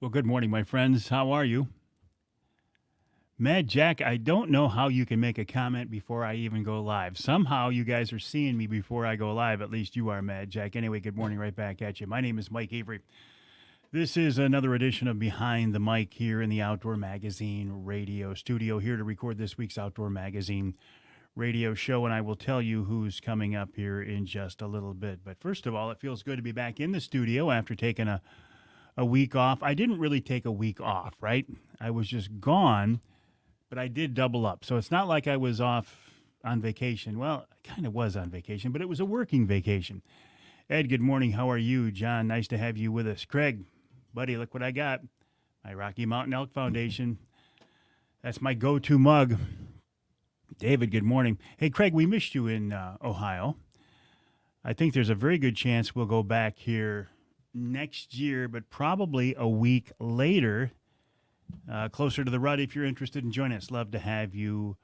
Well, good morning, my friends. How are you? Mad Jack, I don't know how you can make a comment before I even go live. Somehow you guys are seeing me before I go live. At least you are, Mad Jack. Anyway, good morning right back at you. My name is Mike Avery. This is another edition of Behind the Mic here in the Outdoor Magazine radio studio, here to record this week's Outdoor Magazine radio show. And I will tell you who's coming up here in just a little bit. But first of all, it feels good to be back in the studio after taking a week off. I didn't really take a week off, right? I was just gone, but I did double up. So it's not like I was off on vacation. Well, I kind of was on vacation, but it was a working vacation. Ed, good morning. How are you? John, nice to have you with us. Craig, buddy, look what I got. My Rocky Mountain Elk Foundation. That's my go-to mug. David, good morning. Hey, Craig, we missed you in Ohio. I think there's a very good chance we'll go back here next year, but probably a week later, closer to the rut. If you're interested in joining us, love to have you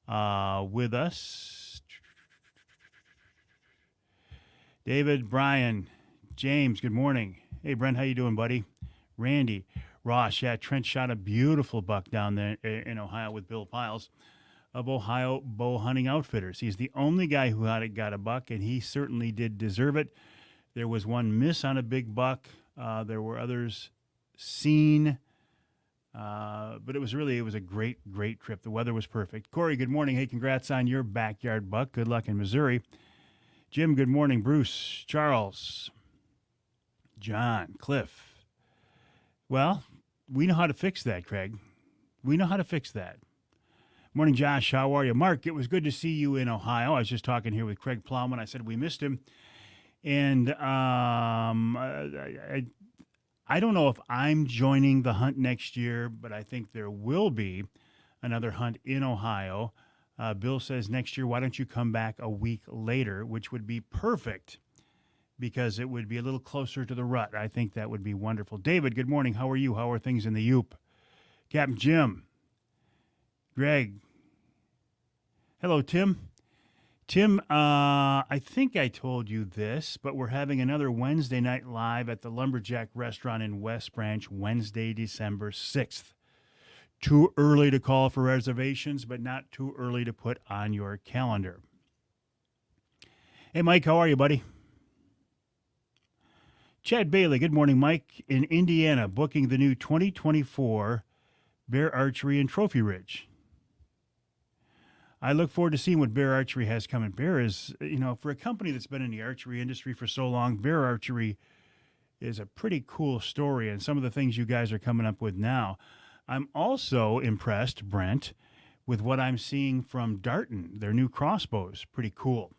with us. David, Brian, James, good morning. Hey, Brent, how you doing, buddy? Randy, Ross, yeah, Trent shot a beautiful buck down there in Ohio with Bill Piles of Ohio Bow Hunting Outfitters. He's the only guy who got a buck, and he certainly did deserve it. There was one miss on a big buck. There were others seen. But it was a great trip. The weather was perfect. Corey, good morning. Hey, congrats on your backyard buck. Good luck in Missouri. Jim, good morning. Bruce, Charles, John, Cliff. Well, we know how to fix that, Craig. We know how to fix that. Morning, Josh. How are you? Mark, it was good to see you in Ohio. I was just talking here with Craig Plowman. I said we missed him. And I don't know if I'm joining the hunt next year, but I think there will be another hunt in Ohio. Bill says next year, why don't you come back a week later, which would be perfect because it would be a little closer to the rut. I think that would be wonderful. David, good morning. How are you? How are things in the Yoop? Captain Jim, Greg. Hello, Tim. Tim, I think I told you this, but we're having another Wednesday night live at the Lumberjack Restaurant in West Branch, Wednesday, December 6th. Too early to call for reservations, but not too early to put on your calendar. Hey, Mike, how are you, buddy? Chad Bailey, good morning, Mike. In Indiana, booking the new 2024 Bear Archery in Trophy Ridge. I look forward to seeing what Bear Archery has coming. Bear is, for a company that's been in the archery industry for so long, Bear Archery is a pretty cool story, and some of the things you guys are coming up with now. I'm also impressed, Brent, with what I'm seeing from Darton. Their new crossbows, pretty cool.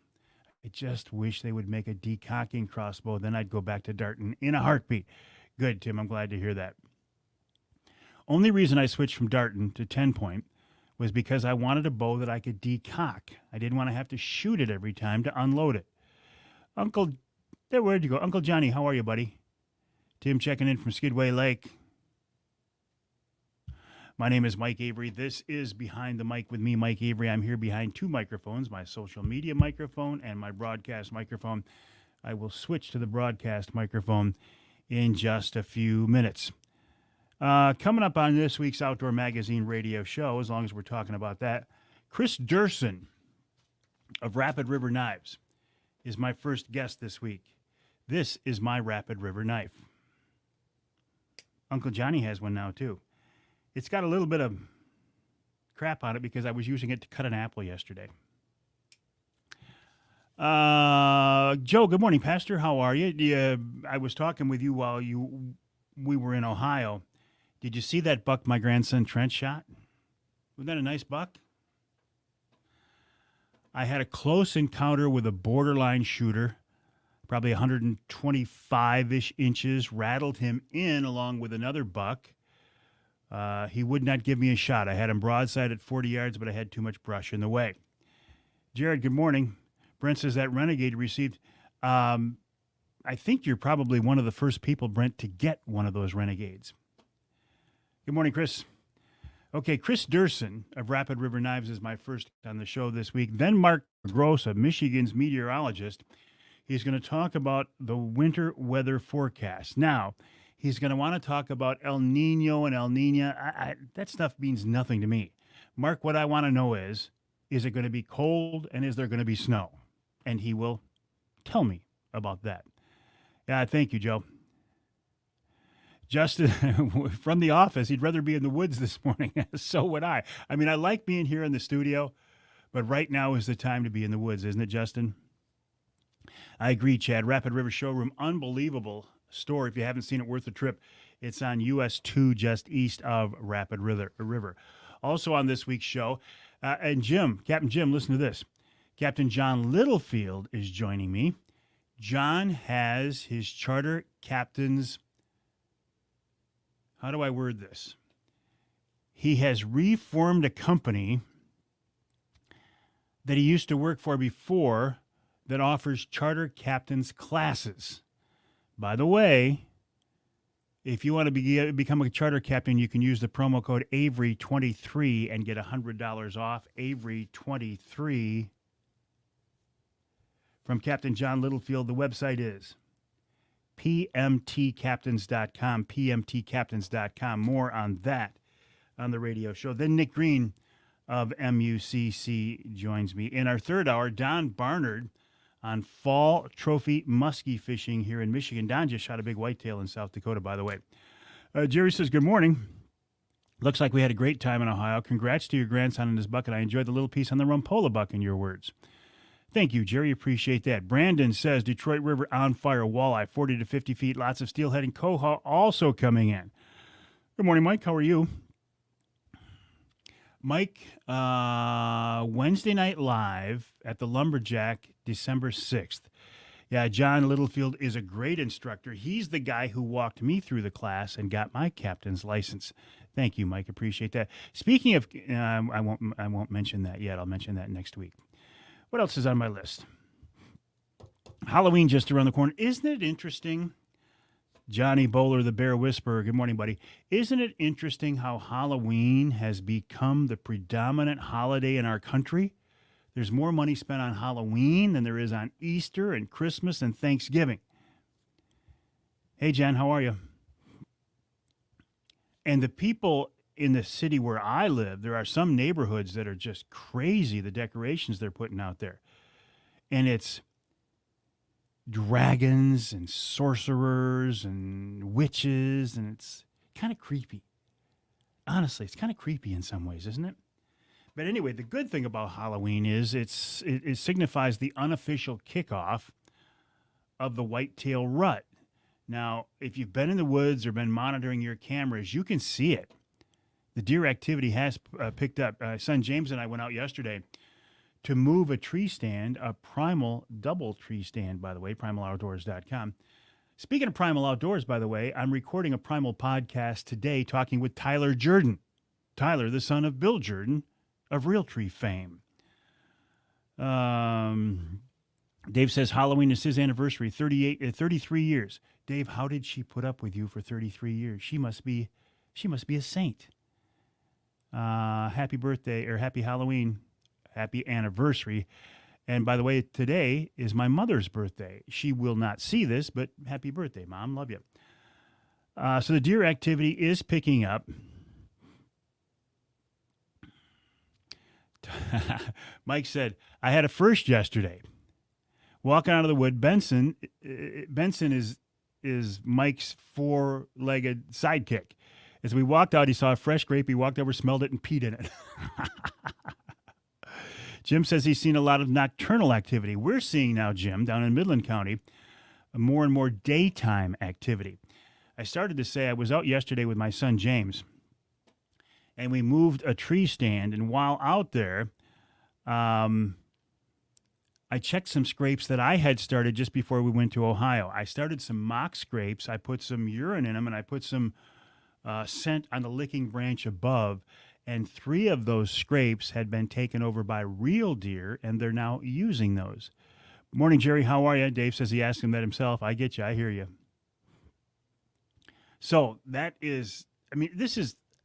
I just wish they would make a decocking crossbow. Then I'd go back to Darton in a heartbeat. Good, Tim. I'm glad to hear that. Only reason I switched from Darton to 10 Point was because I wanted a bow that I could decock. I didn't want to have to shoot it every time to unload it. Where'd you go? Uncle Johnny, how are you, buddy? Tim checking in from Skidway Lake. My name is Mike Avery. This is Behind the Mic with me, Mike Avery. I'm here behind two microphones, my social media microphone and my broadcast microphone. I will switch to the broadcast microphone in just a few minutes. Coming up on this week's Outdoor Magazine radio show, as long as we're talking about that, Chris Durson of Rapid River Knives is my first guest this week. This is my Rapid River knife. Uncle Johnny has one now, too. It's got a little bit of crap on it because I was using it to cut an apple yesterday. Joe, good morning, Pastor. How are you? I was talking with you while we were in Ohio. Did you see that buck my grandson Trent shot? Wasn't that a nice buck? I had a close encounter with a borderline shooter, probably 125-ish inches, rattled him in along with another buck. He would not give me a shot. I had him broadside at 40 yards, but I had too much brush in the way. Jared, good morning. Brent says that Renegade received. I think you're probably one of the first people, Brent, to get one of those Renegades. Good morning, Chris. Okay, Chris Durson of Rapid River Knives is my first on the show this week. Then Mark Gross, of Michigan's meteorologist. He's going to talk about the winter weather forecast. Now, He's going to want to talk about El Nino and El Nina. That stuff means nothing to me. Mark, what I want to know is it going to be cold and is there going to be snow? And he will tell me about that. Yeah, thank you, Joe. Justin from the office, he'd rather be in the woods this morning. So would I. I mean, I like being here in the studio, but right now is the time to be in the woods, isn't it, Justin? I agree, Chad. Rapid River Showroom, unbelievable store. If you haven't seen it, worth the trip. It's on US 2, just east of Rapid River. Also on this week's show, and Captain Jim, listen to this. Captain John Littlefield is joining me. John has his charter captain's, how do I word this? He has reformed a company that he used to work for before that offers charter captain's classes. By the way, if you want to become a charter captain, you can use the promo code Avery23 and get $100 off. Avery23 from Captain John Littlefield. The website is pmtcaptains.com, pmtcaptains.com. More on that on the radio show. Then Nick Green of MUCC joins me. In our third hour, Don Barnard on fall trophy muskie fishing here in Michigan. Don just shot a big whitetail in South Dakota, by the way. Jerry says, good morning. Looks like we had a great time in Ohio. Congrats to your grandson and his buck, and I enjoyed the little piece on the Rumpola buck in your words. Thank you, Jerry. Appreciate that. Brandon says Detroit River on fire, walleye 40 to 50 feet, lots of steelhead and coho also coming in. Good morning, Mike. How are you? Mike, Wednesday Night Live at the Lumberjack, December 6th. Yeah, John Littlefield is a great instructor. He's the guy who walked me through the class and got my captain's license. Thank you, Mike. Appreciate that. Speaking of, I won't mention that yet. I'll mention that next week. What else is on my list? Halloween just around the corner. Isn't it interesting? Johnny Bowler, the Bear Whisperer. Good morning, buddy. Isn't it interesting how Halloween has become the predominant holiday in our country? There's more money spent on Halloween than there is on Easter and Christmas and Thanksgiving. Hey, Jan, how are you? And the people in the city where I live, there are some neighborhoods that are just crazy, the decorations they're putting out there. And it's dragons and sorcerers and witches, and it's kind of creepy. Honestly, it's kind of creepy in some ways, isn't it? But anyway, the good thing about Halloween is it signifies the unofficial kickoff of the whitetail rut. Now, if you've been in the woods or been monitoring your cameras, you can see it. The deer activity has picked up. Son James and I went out yesterday to move a tree stand, a Primal double tree stand, by the way, primaloutdoors.com. Speaking of Primal Outdoors, by the way, I'm recording a Primal podcast today talking with Tyler Jordan. Tyler, the son of Bill Jordan of Realtree fame. Dave says Halloween is his anniversary, 33 years. Dave, how did she put up with you for 33 years? She must be a saint. Happy birthday, or happy Halloween, happy anniversary. And by the way, today is my mother's birthday. She will not see this, but happy birthday, Mom. Love you. So the deer activity is picking up. Mike said, I had a first yesterday. Walking out of the wood, Benson is Mike's four-legged sidekick. As we walked out, he saw a fresh grape. He walked over, smelled it, and peed in it. Jim says he's seen a lot of nocturnal activity. We're seeing now, Jim, down in Midland County, more and more daytime activity. I started to say I was out yesterday with my son, James, and we moved a tree stand. And while out there, I checked some scrapes that I had started just before we went to Ohio. I started some mock scrapes. I put some urine in them, and I put some scent on the licking branch above. And 3 of those scrapes had been taken over by real deer, and they're now using those. Morning, Jerry. How are you? Dave says he asked him that himself. I get you. I hear you. So that is,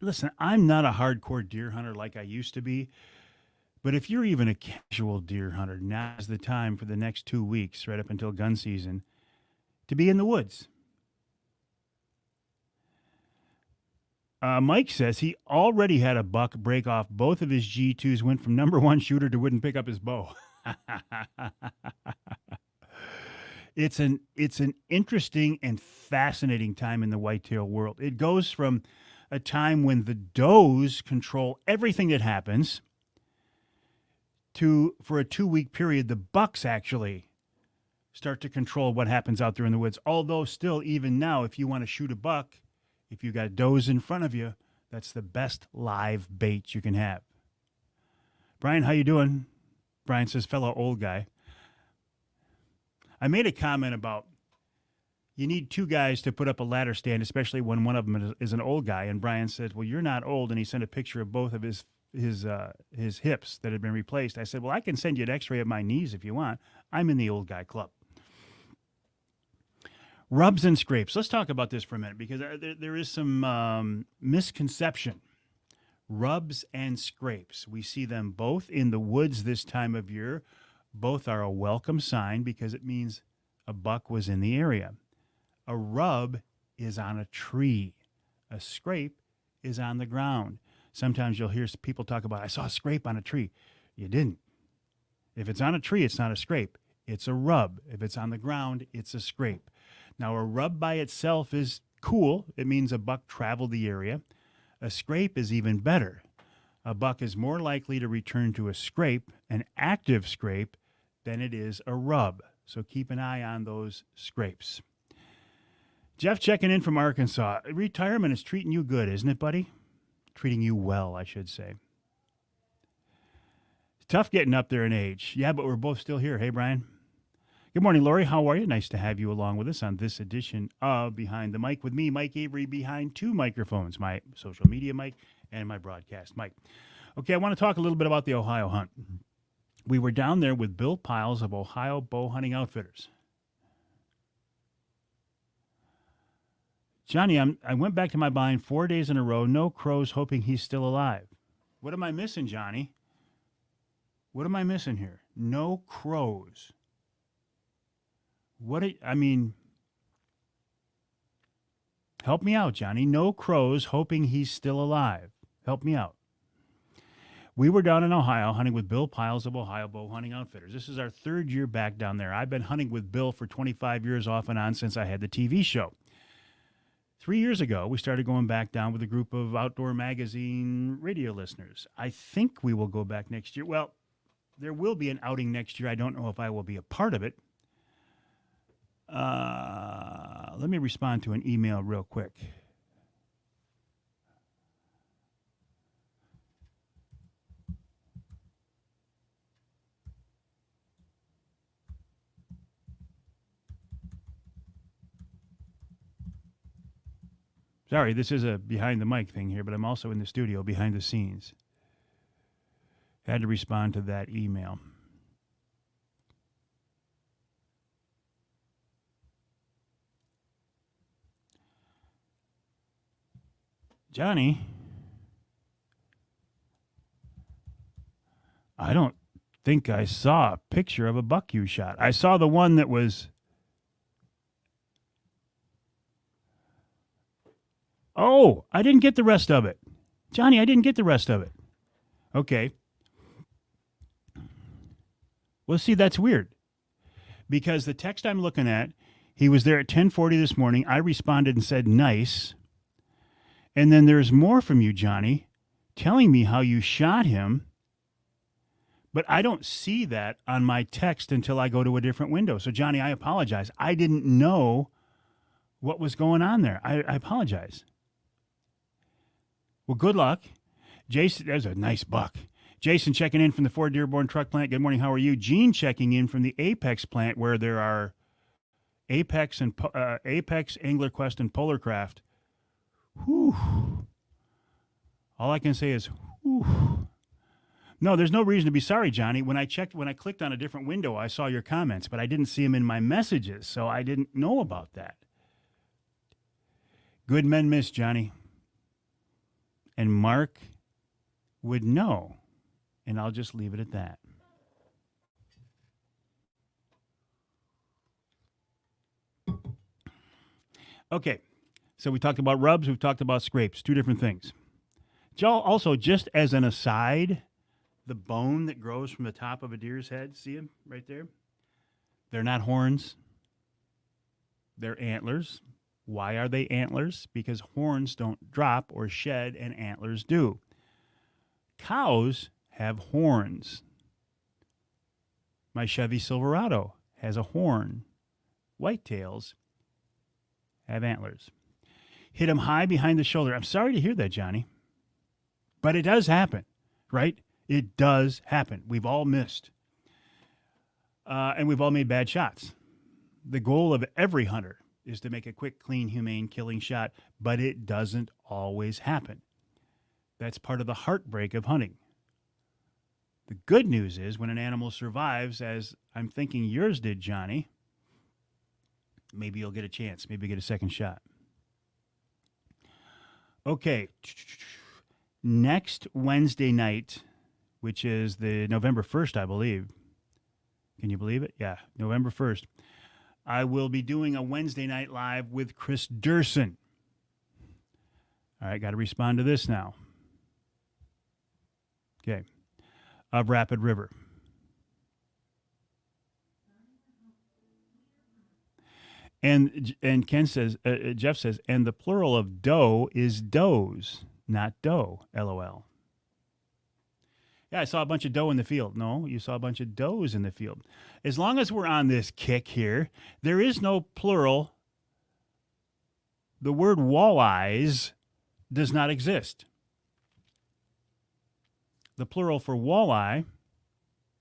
listen, I'm not a hardcore deer hunter like I used to be. But if you're even a casual deer hunter, now's the time for the next 2 weeks, right up until gun season, to be in the woods. Mike says he already had a buck break off both of his G2s, went from number one shooter to wouldn't pick up his bow. It's an interesting and fascinating time in the whitetail world. It goes from a time when the does control everything that happens to, for a 2-week period, the bucks actually start to control what happens out there in the woods. Although still, even now, if you want to shoot a buck, if you got does in front of you, that's the best live bait you can have. Brian, how you doing? Brian says, fellow old guy. I made a comment about you need two guys to put up a ladder stand, especially when one of them is an old guy. And Brian said, well, you're not old. And he sent a picture of both of his hips that had been replaced. I said, well, I can send you an x-ray of my knees if you want. I'm in the old guy club. Rubs and scrapes. Let's talk about this for a minute because there is some misconception. Rubs and scrapes. We see them both in the woods this time of year. Both are a welcome sign because it means a buck was in the area. A rub is on a tree. A scrape is on the ground. Sometimes you'll hear people talk about, I saw a scrape on a tree. You didn't. If it's on a tree, it's not a scrape. It's a rub. If it's on the ground, it's a scrape. Now, a rub by itself is cool. It means a buck traveled the area. A scrape is even better. A buck is more likely to return to a scrape, an active scrape, than it is a rub. So keep an eye on those scrapes. Jeff checking in from Arkansas. Retirement is treating you good, isn't it, buddy? Treating you well, I should say. It's tough getting up there in age. Yeah, but we're both still here. Hey, Brian. Good morning, Lori. How are you? Nice to have you along with us on this edition of Behind the Mic with me, Mike Avery, behind two microphones, my social media mic and my broadcast mic. Okay, I want to talk a little bit about the Ohio hunt. We were down there with Bill Piles of Ohio Bow Hunting Outfitters. Johnny, I went back to my blind 4 days in a row, no crows, hoping he's still alive. What am I missing, Johnny? What am I missing here? No crows. Help me out, Johnny. No crows, hoping he's still alive. Help me out. We were down in Ohio hunting with Bill Piles of Ohio Bow Hunting Outfitters. This is our third year back down there. I've been hunting with Bill for 25 years off and on since I had the TV show. 3 years ago, we started going back down with a group of Outdoor Magazine radio listeners. I think we will go back next year. Well, there will be an outing next year. I don't know if I will be a part of it. Let me respond to an email real quick. Sorry, this is a behind the mic thing here, but I'm also in the studio behind the scenes. Had to respond to that email. Johnny, I don't think I saw a picture of a buck you shot. I saw the one that was... Oh, I didn't get the rest of it. Johnny, I didn't get the rest of it. Okay. Well, see, that's weird. Because the text I'm looking at, he was there at 10:40 this morning. I responded and said, nice. And then there's more from you, Johnny, telling me how you shot him. But I don't see that on my text until I go to a different window. So, Johnny, I apologize. I didn't know what was going on there. I apologize. Well, good luck. Jason, there's a nice buck. Jason checking in from the Ford Dearborn Truck Plant. Good morning. How are you? Gene checking in from the Apex plant where there are Apex, Angler Quest, and Polar Craft. Whew. All I can say is, whew. No, there's no reason to be sorry, Johnny. When I clicked on a different window, I saw your comments, but I didn't see them in my messages, so I didn't know about that. Good men miss, Johnny. And Mark would know, and I'll just leave it at that. Okay, So we talked about rubs, we've talked about scrapes, two different things. Also, just as an aside, the bone that grows from the top of a deer's head, see them right there? They're not horns, they're antlers. Why are they antlers? Because horns don't drop or shed, and antlers do. Cows have horns. My Chevy Silverado has a horn. Whitetails have antlers. Hit them high behind the shoulder. I'm sorry to hear that, Johnny. But it does happen, right? It does happen. We've all missed. And we've all made bad shots. The goal of every hunter is to make a quick, clean, humane killing shot, but it doesn't always happen. That's part of the heartbreak of hunting. The good news is when an animal survives, as I'm thinking yours did, Johnny, maybe you'll get a chance. Maybe get a second shot. Okay. Next Wednesday night, which is the November 1st, I believe. Can you believe it? Yeah, November 1st. I will be doing a Wednesday night live with Chris Durson. All right, got to respond to this now. Okay. Of Rapid River. And Ken says, Jeff says, and the plural of doe is does, not doe, LOL. Yeah, I saw a bunch of doe in the field. No, you saw a bunch of does in the field. As long as we're on this kick here, there is no plural. The word walleyes does not exist. The plural for walleye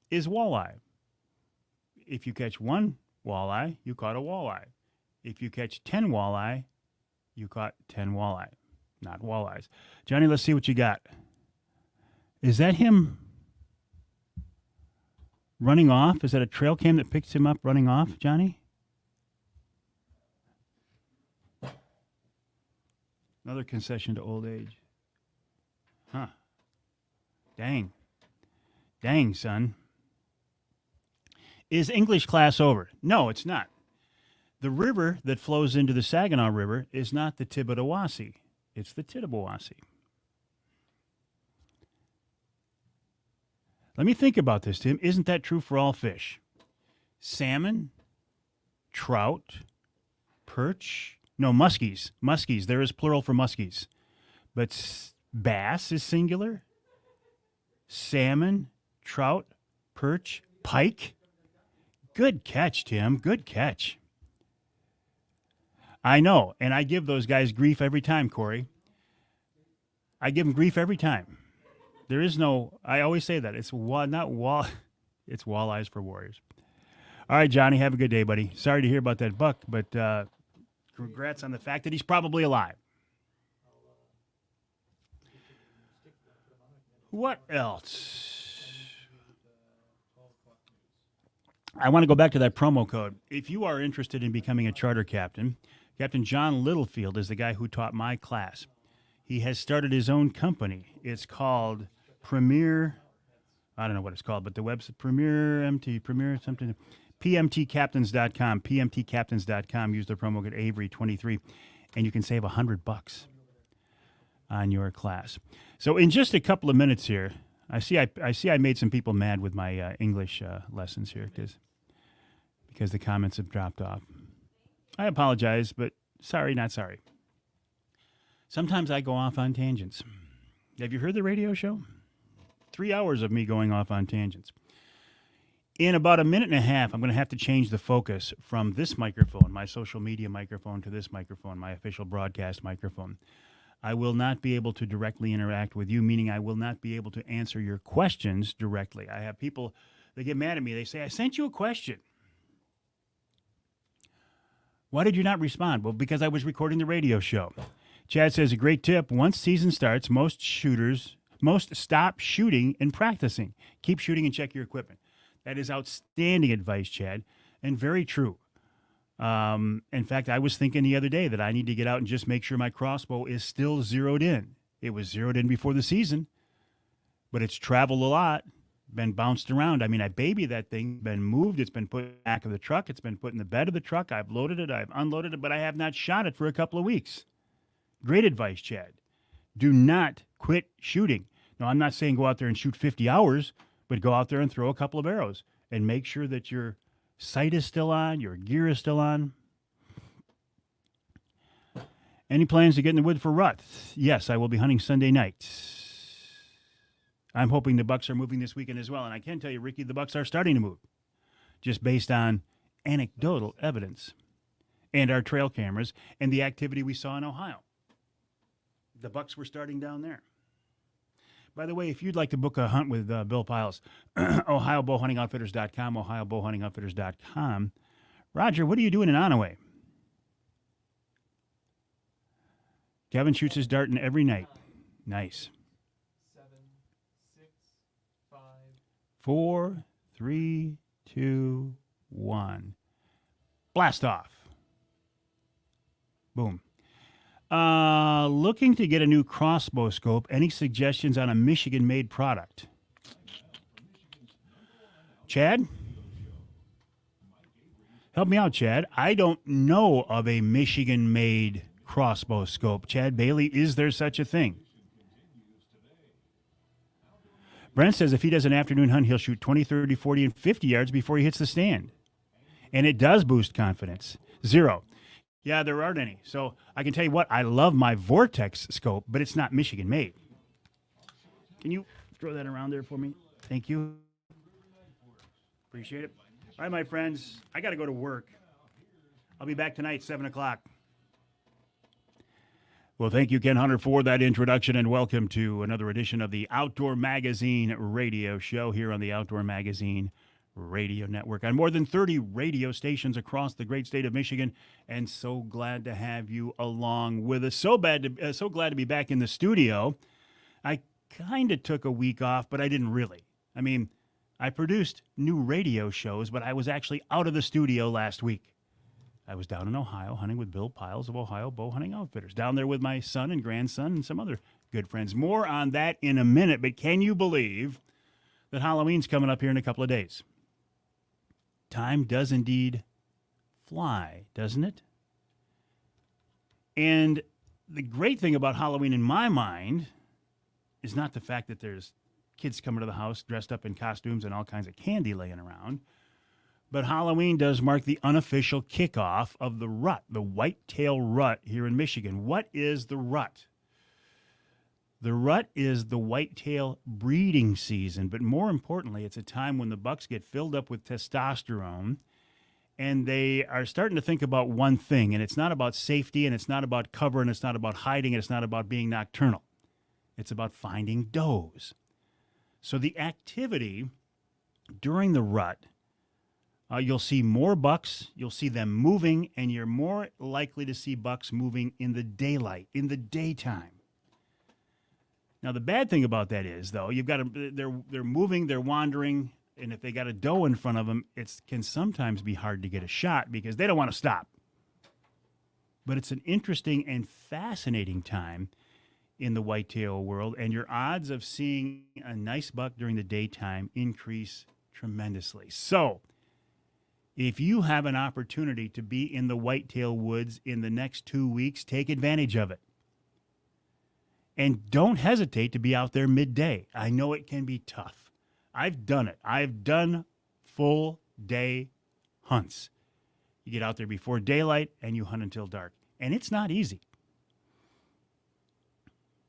is walleye. If you catch one walleye, you caught a walleye. If you catch 10 walleye, you caught 10 walleye, not walleyes. Johnny, let's see what you got. Is that him running off? Is that a trail cam that picks him up running off, Johnny? Another concession to old age. Huh. Dang. Dang, son. Is English class over? No, it's not. The river that flows into the Saginaw River is not the Tittabawassee. It's the Tittabawassee. Let me think about this, Tim. Isn't that true for all fish? Salmon, trout, perch. No, muskies. Muskies. There is plural for muskies. But bass is singular. Salmon, trout, perch, pike. Good catch, Tim. Good catch. I know, and I give those guys grief every time, Corey. I give them grief every time. There is no, I always say that. It's it's walleyes for warriors. All right, Johnny, have a good day, buddy. Sorry to hear about that buck, but congrats on the fact that he's probably alive. What else? I want to go back to that promo code. If you are interested in becoming a charter captain, Captain John Littlefield is the guy who taught my class. He has started his own company. It's called Premier, I don't know what it's called, but the website, Premier something, pmtcaptains.com, pmtcaptains.com. Use the promo code Avery23, and you can save $100 on your class. So in just a couple of minutes here, I see I made some people mad with my English lessons here because the comments have dropped off. I apologize, but sorry, not sorry. Sometimes I go off on tangents. Have you heard the radio show? 3 hours of me going off on tangents. In about a minute and a half, I'm going to have to change the focus from this microphone, my social media microphone, to this microphone, my official broadcast microphone. I will not be able to directly interact with you, meaning I will not be able to answer your questions directly. I have people, they get mad at me. They say, I sent you a question. Why did you not respond? Well, because I was recording the radio show. Chad says, a great tip. Once season starts, most stop shooting and practicing. Keep shooting and check your equipment. That is outstanding advice, Chad, and very true. In fact, I was thinking the other day that I need to get out and just make sure my crossbow is still zeroed in. It was zeroed in before the season, but it's traveled a lot, been bounced around. I mean, I baby that thing, been moved. It's been put in the back of the truck. It's been put in the bed of the truck. I've loaded it. I've unloaded it, but I have not shot it for a couple of weeks. Great advice, Chad. Do not quit shooting. Now, I'm not saying go out there and shoot 50 hours, but go out there and throw a couple of arrows and make sure that your sight is still on, your gear is still on. Any plans to get in the wood for rut? Yes, I will be hunting Sunday night. I'm hoping the bucks are moving this weekend as well. And I can tell you, Ricky, the bucks are starting to move just based on anecdotal evidence and our trail cameras and the activity we saw in Ohio. The bucks were starting down there. By the way, if you'd like to book a hunt with Bill Piles, OhioBowhuntingOutfitters.com, OhioBowhuntingOutfitters.com. Roger, what are you doing in Onaway? Kevin shoots his dart in every night. Nice. 7, 6, 5. 4, 3, 2, 1. Blast off. Boom. Looking to get a new crossbow scope. Any suggestions on a Michigan-made product? Chad? Help me out, Chad. I don't know of a Michigan-made crossbow scope. Chad Bailey, is there such a thing? Brent says if he does an afternoon hunt, he'll shoot 20, 30, 40, and 50 yards before he hits the stand. And it does boost confidence. 0. Yeah, there aren't any. So I can tell you what, I love my Vortex scope, but it's not Michigan made. Can you throw that around there for me? Thank you. Appreciate it. All right, my friends, I got to go to work. I'll be back tonight, 7 o'clock. Well, thank you, Ken Hunter, for that introduction, and welcome to another edition of the Outdoor Magazine radio show here on the Outdoor Magazine Radio Network on more than 30 radio stations across the great state of Michigan, and so glad to have you along with us. So glad to be back in the studio. I kind of took a week off, but I didn't really. I mean, I produced new radio shows, but I was actually out of the studio last week. I was down in Ohio hunting with Bill Piles of Ohio Bow Hunting Outfitters, down there with my son and grandson and some other good friends. More on that in a minute, but can you believe that Halloween's coming up here in a couple of days? Time does indeed fly, doesn't it? And the great thing about Halloween in my mind is not the fact that there's kids coming to the house dressed up in costumes and all kinds of candy laying around, but Halloween does mark the unofficial kickoff of the rut, the whitetail rut here in Michigan. What is the rut? The rut is the whitetail breeding season, but more importantly, it's a time when the bucks get filled up with testosterone and they are starting to think about one thing, and it's not about safety, and it's not about cover, and it's not about hiding, and it's not about being nocturnal. It's about finding does. So the activity during the rut, you'll see more bucks, you'll see them moving, and you're more likely to see bucks moving in the daylight, in the daytime. Now, the bad thing about that is, though, you've got to, they're moving, they're wandering, and if they got a doe in front of them, it can sometimes be hard to get a shot because they don't want to stop. But it's an interesting and fascinating time in the whitetail world, and your odds of seeing a nice buck during the daytime increase tremendously. So, if you have an opportunity to be in the whitetail woods in the next 2 weeks, take advantage of it. And don't hesitate to be out there midday. I know it can be tough. I've done it. I've done full day hunts. You get out there before daylight and you hunt until dark. And it's not easy.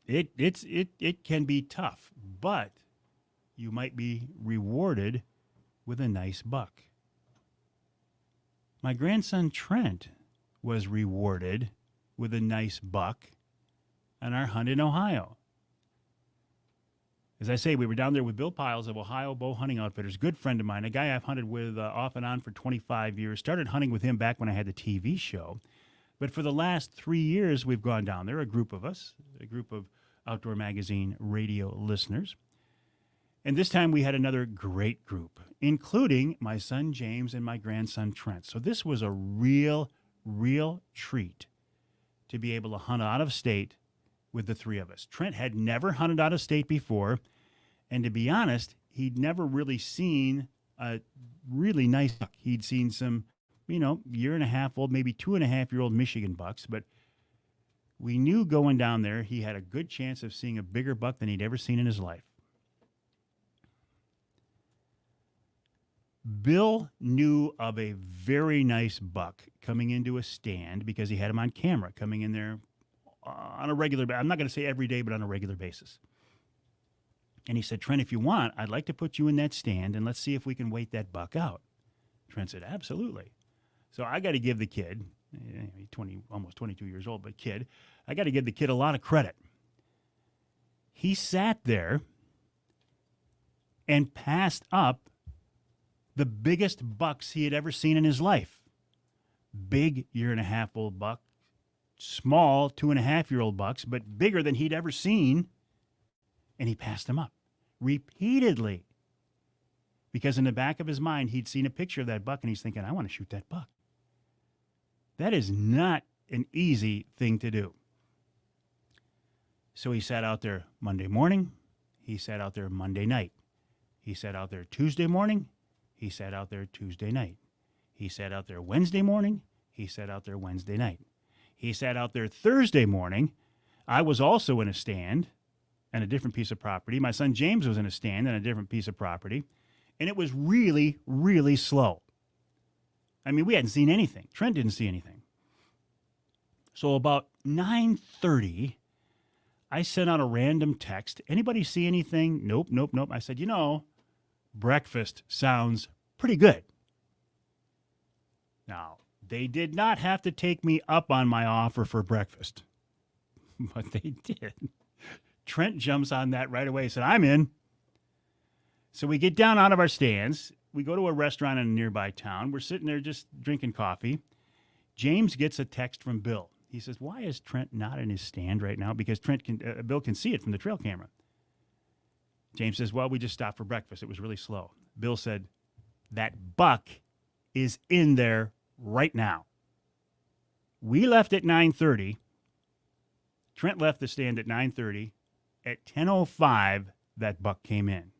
It can be tough, but you might be rewarded with a nice buck. My grandson Trent was rewarded with a nice buck on our hunt in Ohio. As I say, we were down there with Bill Piles of Ohio Bow Hunting Outfitters, good friend of mine, a guy I've hunted with off and on for 25 years. Started hunting with him back when I had the TV show. But for the last 3 years, we've gone down there, a group of us, a group of Outdoor Magazine radio listeners. And this time we had another great group, including my son James and my grandson Trent. So this was a real treat to be able to hunt out of state with the three of us. Trent had never hunted out of state before, and to be honest, he'd never really seen a really nice buck. He'd seen some, year and a half old, maybe 2.5-year-old Michigan bucks, but We knew going down there he had a good chance of seeing a bigger buck than he'd ever seen in his life. Bill knew of a very nice buck coming into a stand because he had him on camera coming in there on a regular basis. I'm not going to say every day, but on a regular basis. And he said, Trent, if you want, I'd like to put you in that stand and let's see if we can wait that buck out. Trent said, absolutely. So I got to give the kid, almost 22 years old, but kid, I got to give the kid a lot of credit. He sat there and passed up the biggest bucks he had ever seen in his life. Big 1.5-year-old buck, small 2.5-year-old bucks, but bigger than he'd ever seen. And he passed them up repeatedly because in the back of his mind, he'd seen a picture of that buck and he's thinking, I want to shoot that buck. That is not an easy thing to do. So he sat out there Monday morning. He sat out there Monday night. He sat out there Tuesday morning. He sat out there Tuesday night. He sat out there Wednesday morning. He sat out there Wednesday night. He sat out there Thursday morning. I was also in a stand on a different piece of property. My son James was in a stand on a different piece of property. And it was really, really slow. I mean, we hadn't seen anything. Trent didn't see anything. So about 9:30, I sent out a random text. Anybody see anything? Nope. I said, breakfast sounds pretty good. Now, they did not have to take me up on my offer for breakfast, but they did. Trent jumps on that right away. He said, I'm in. So we get down out of our stands. We go to a restaurant in a nearby town. We're sitting there just drinking coffee. James gets a text from Bill. He says, why is Trent not in his stand right now? Because Bill can see it from the trail camera. James says, well, we just stopped for breakfast. It was really slow. Bill said, that buck is in there right now. We left at 9:30. Trent left the stand at 9:30. At 10:05, that buck came in.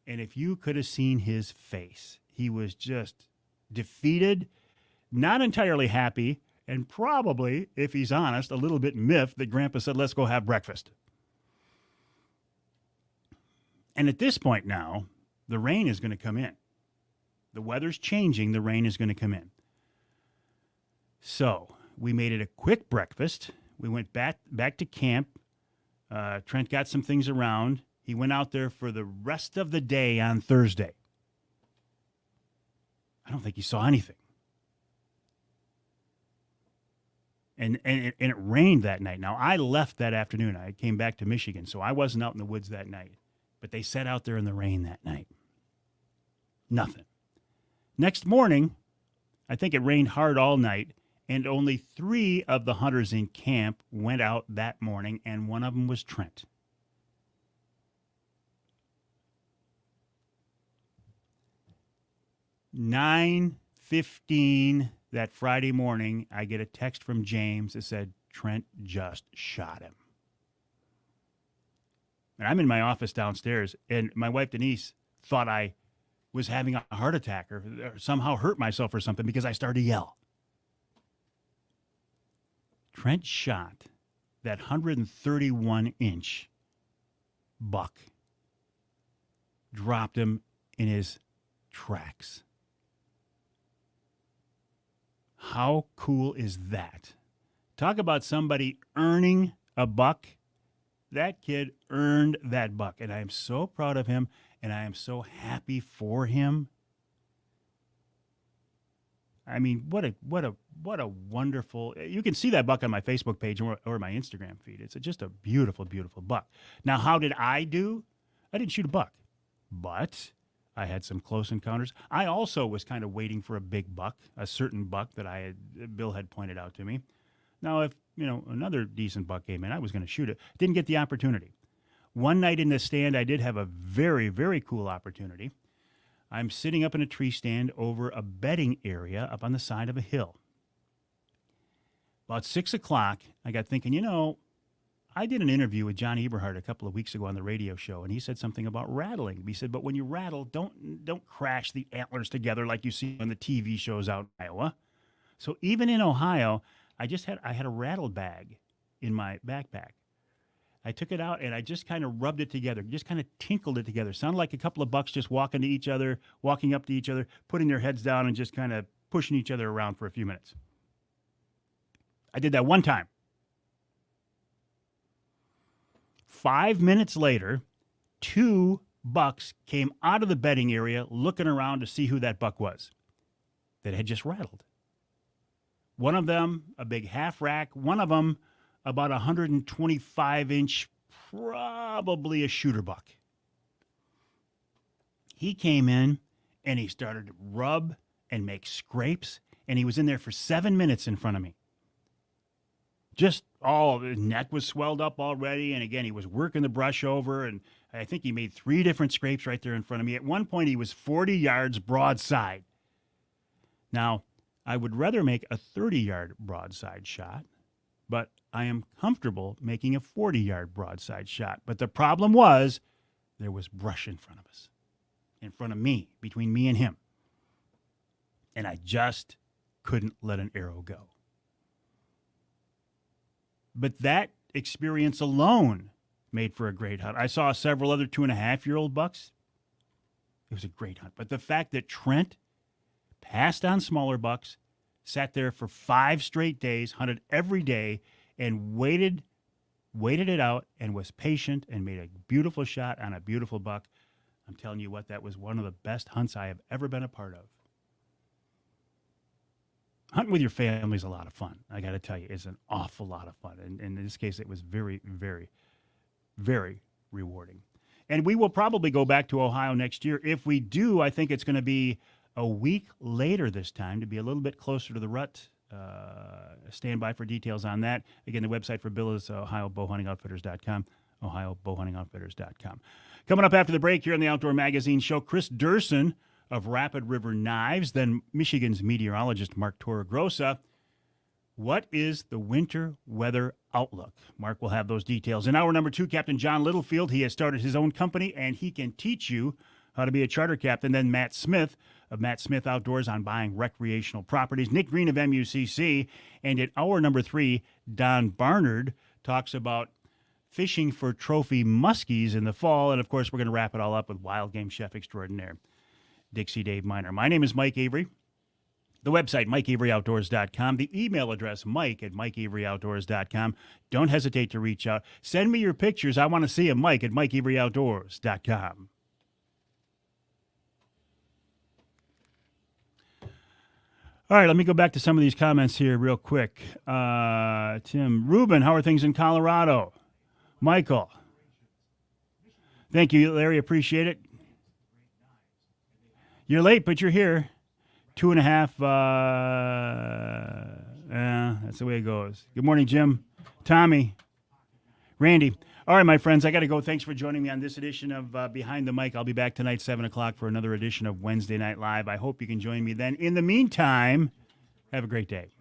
And if you could have seen his face, he was just defeated, not entirely happy, and probably, if he's honest, a little bit miffed that Grandpa said, let's go have breakfast. And at this point now, the rain is going to come in. The weather's changing. The rain is going to come in. So we made it a quick breakfast. We went back to camp. Trent got some things around. He went out there for the rest of the day on Thursday. I don't think he saw anything. And it rained that night. Now, I left that afternoon. I came back to Michigan, so I wasn't out in the woods that night. But they sat out there in the rain that night. Nothing. Next morning, I think it rained hard all night, and only 3 of the hunters in camp went out that morning, and one of them was Trent. "9:15 that Friday morning, I get a text from James that said, Trent just shot him. And I'm in my office downstairs, and my wife, Denise, thought I was having a heart attack or somehow hurt myself or something because I started to yell. Trent shot that 131-inch buck, dropped him in his tracks. How cool is that? Talk about somebody earning a buck. That kid earned that buck, and I am so proud of him, and I am so happy for him. I mean, what a wonderful. You can see that buck on my Facebook page or my Instagram feed. It's just a beautiful, beautiful buck. Now, how did I do? I didn't shoot a buck, but I had some close encounters. I also was kind of waiting for a big buck, a certain buck that Bill had pointed out to me. Now, if another decent buck came in, I was going to shoot it. Didn't get the opportunity. One night in the stand, I did have a very, very cool opportunity. I'm sitting up in a tree stand over a bedding area up on the side of a hill. About 6 o'clock, I got thinking, I did an interview with John Eberhard a couple of weeks ago on the radio show, and he said something about rattling. He said, but when you rattle, don't crash the antlers together like you see on the TV shows out in Iowa. So even in Ohio, I had a rattle bag in my backpack. I took it out and I just kind of rubbed it together, just kind of tinkled it together. Sounded like a couple of bucks just walking up to each other, putting their heads down and just kind of pushing each other around for a few minutes. I did that one time. 5 minutes later, 2 bucks came out of the bedding area looking around to see who that buck was that had just rattled. One of them, a big half rack. One of them, about 125-inch, probably a shooter buck. He came in and he started to rub and make scrapes, and he was in there for 7 minutes in front of me. Just his neck was swelled up already, and again, he was working the brush over, and I think he made 3 different scrapes right there in front of me. At one point, he was 40 yards broadside. Now, I would rather make a 30-yard broadside shot, but I am comfortable making a 40-yard broadside shot. But the problem was there was brush in front of us, in front of me, between me and him. And I just couldn't let an arrow go. But that experience alone made for a great hunt. I saw several other 2.5-year-old bucks. It was a great hunt. But the fact that Trent passed on smaller bucks, sat there for 5 straight days, hunted every day, and waited it out and was patient and made a beautiful shot on a beautiful buck. I'm telling you what, that was one of the best hunts I have ever been a part of. Hunting with your family is a lot of fun. I got to tell you, it's an awful lot of fun. And in this case, it was very, very, very rewarding. And we will probably go back to Ohio next year. If we do, I think it's going to be a week later this time to be a little bit closer to the rut. Stand by for details on that. Again, the website for Bill is ohiobowhuntingoutfitters.com, ohiobowhuntingoutfitters.com. Coming up after the break here on the Outdoor Magazine Show, Chris Durson of Rapid River Knives, then Michigan's meteorologist Mark Torregrossa. What is the winter weather outlook? Mark will have those details. In hour number 2, Captain John Littlefield. He has started his own company, and he can teach you how to be a charter captain. Then Matt Smith of Matt Smith Outdoors on buying recreational properties. Nick Green of MUCC. And in hour number 3, Don Barnard talks about fishing for trophy muskies in the fall. And, of course, we're going to wrap it all up with wild game chef extraordinaire Dixie Dave Miner. My name is Mike Avery. The website, MikeAveryOutdoors.com. The email address, Mike@MikeAveryOutdoors.com. Don't hesitate to reach out. Send me your pictures. I want to see them, Mike@MikeAveryOutdoors.com. All right, let me go back to some of these comments here real quick. Tim, Ruben, how are things in Colorado? Michael. Thank you, Larry. Appreciate it. You're late, but you're here. 2.5. That's the way it goes. Good morning, Jim. Tommy. Randy. All right, my friends, I got to go. Thanks for joining me on this edition of Behind the Mic. I'll be back tonight, 7 o'clock, for another edition of Wednesday Night Live. I hope you can join me then. In the meantime, have a great day.